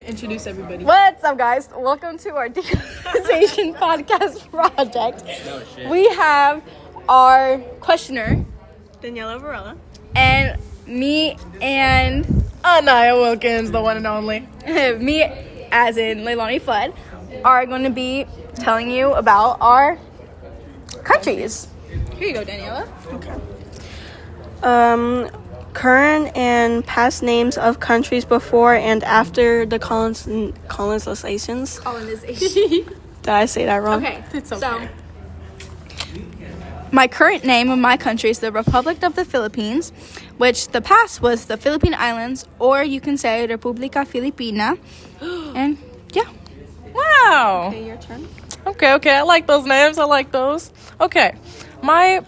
Introduce everybody. What's up, guys? Welcome to our decolonization podcast project. Oh, shit. We have our questioner, Daniela Varela. and me and Aniya Wilkins, the one and only. me, as in Leilani Flood, are going to be telling you about our countries. Here you go, Daniela. Current and past names of countries before and after the colonizations. Colonization. Did I say that wrong? Okay, It's okay. so my current name of my country is the Republic of the Philippines, which the past was the Philippine Islands, or you can say República Filipina. And yeah. Wow. Okay, your turn. Okay. I like those names. I like those. Okay. My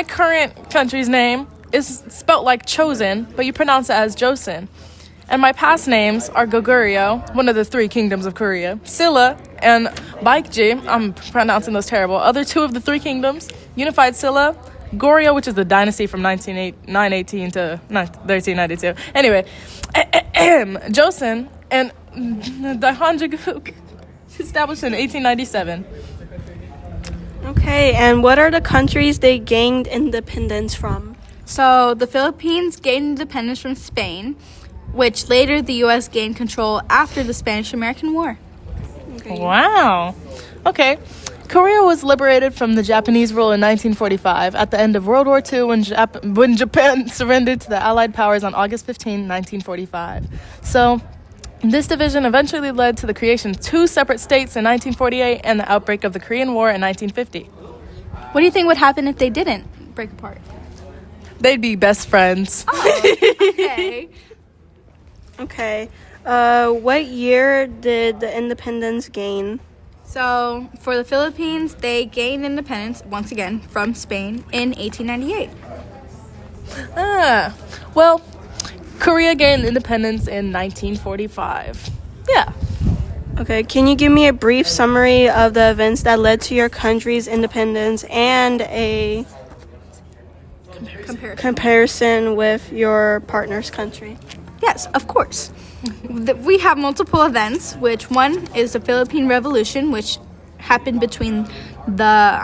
current country's name is spelt like chosen, but you pronounce it as Joseon. And my past names are Goguryeo, one of the three kingdoms of Korea, Silla, and Baekje, I'm pronouncing those terrible, other two of the three kingdoms, Unified Silla, Goryeo, which is the dynasty from 918 to 1392. Anyway, Joseon and Daehanjaguk, established in 1897. Okay, and what are the countries they gained independence from? So the Philippines gained independence from Spain, which later the U.S. gained control after the Spanish-American War. Okay. Wow. Okay. Korea was liberated from the Japanese rule in 1945 at the end of World War II when Japan surrendered to the Allied powers on August 15, 1945. So this division eventually led to the creation of two separate states in 1948 and the outbreak of the Korean War in 1950. What do you think would happen if they didn't break apart? They'd be best friends. Okay. Okay. What year did the independence gain? So for the Philippines, they gained independence, once again, from Spain in 1898. Well, Korea gained independence in 1945. Yeah. Okay, can you give me a brief summary of the events that led to your country's independence and a comparison with your partner's country? Yes, of course. We have multiple events, which one is the Philippine Revolution, which happened between the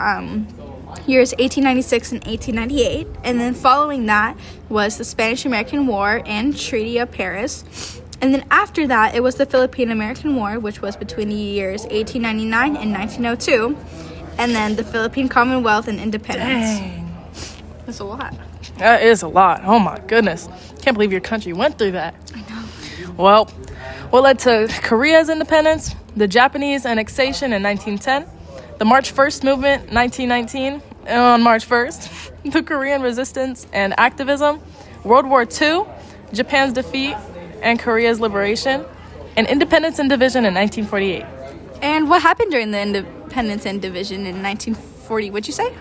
years 1896 and 1898. And then following that was the Spanish-American War and Treaty of Paris. And then after that, it was the Philippine-American War, which was between the years 1899 and 1902. And then the Philippine Commonwealth and Independence. Dang. That's a lot. That is a lot. Oh my goodness. Can't believe your country went through that. I know. Well, what led to Korea's independence? The Japanese annexation in 1910, the March 1st movement 1919, and on March 1st, the Korean resistance and activism, World War II, Japan's defeat and Korea's liberation, and independence and division in 1948. And what happened during the independence and division in 1940? What'd you say?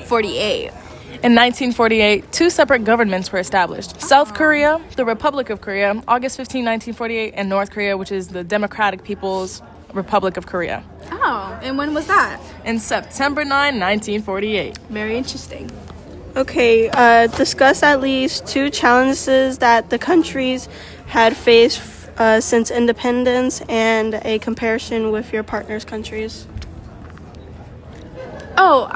48. In 1948, two separate governments were established. South Korea, the Republic of Korea, August 15, 1948, and North Korea, which is the Democratic People's Republic of Korea. Oh, and when was that? In September 9, 1948. Very interesting. Okay, discuss at least two challenges that the countries had faced since independence and a comparison with your partner's countries. Oh,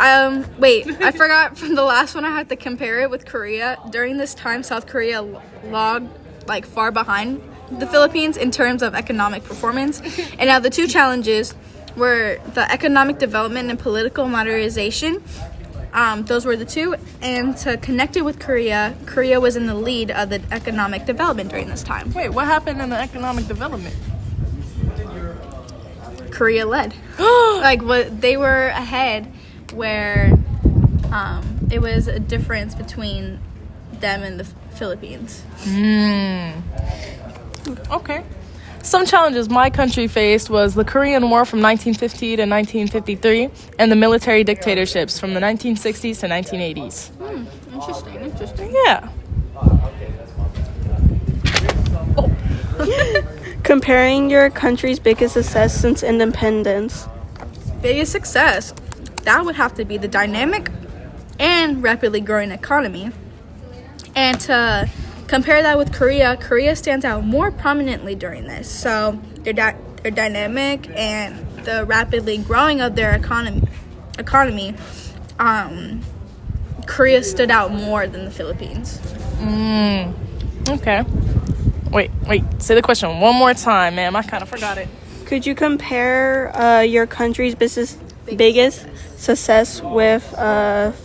wait, I forgot from the last one I had to compare it with Korea. During this time, South Korea logged far behind the Philippines in terms of economic performance. And now the two challenges were the economic development and political modernization. Those were the two. And to connect it with Korea, Korea was in the lead of the economic development during this time. Wait, what happened in the economic development? Korea led. They were ahead, where it was a difference between them and the Philippines. Okay. Some challenges my country faced was the Korean War from 1950 to 1953 and the military dictatorships from the 1960s to 1980s. Interesting. Yeah. Comparing your country's biggest success since independence. Biggest success, that would have to be the dynamic and rapidly growing economy. And to compare that with Korea. Korea stands out more prominently during this. So their dynamic and the rapidly growing of their economy, Korea stood out more than the Philippines. Okay. Wait. Say the question one more time, ma'am. I kind of forgot it. Could you compare your country's biggest success with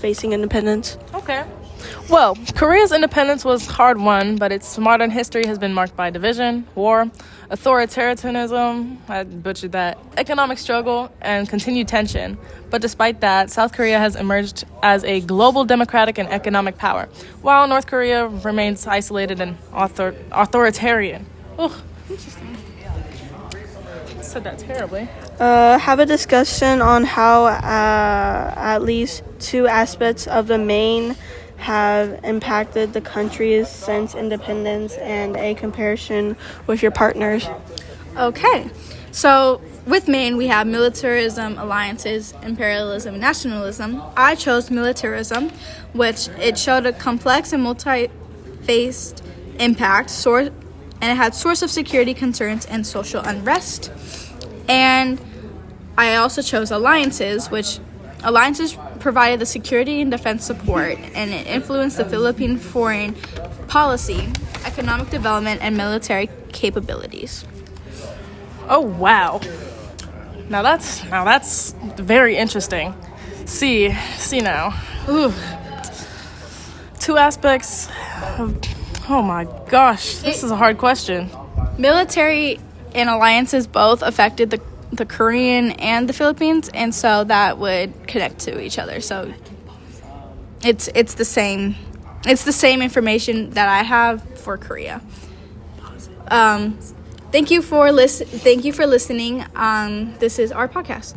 facing independence? Okay. Well, Korea's independence was hard won, but its modern history has been marked by division, war, authoritarianism, I butchered that, economic struggle, and continued tension. But despite that, South Korea has emerged as a global democratic and economic power, while North Korea remains isolated and authoritarian. Ugh. Interesting. Said that terribly. Have a discussion on how at least two aspects of the main have impacted the countries since independence and a comparison with your partners. Okay, so with Maine, we have militarism, alliances, imperialism, and nationalism. I chose militarism, which it showed a complex and multi-faced impact, and it had source of security concerns and social unrest. And I also chose alliances, which alliances provided the security and defense support, and it influenced the Philippine foreign policy, economic development, and military capabilities. Oh, wow. Now that's very interesting. See now. Ooh. Two aspects of, oh my gosh, this is a hard question. Military and alliances both affected the Korean and the Philippines, and so that would connect to each other. So it's the same information that I have for Korea. Thank you for listening. This is our podcast.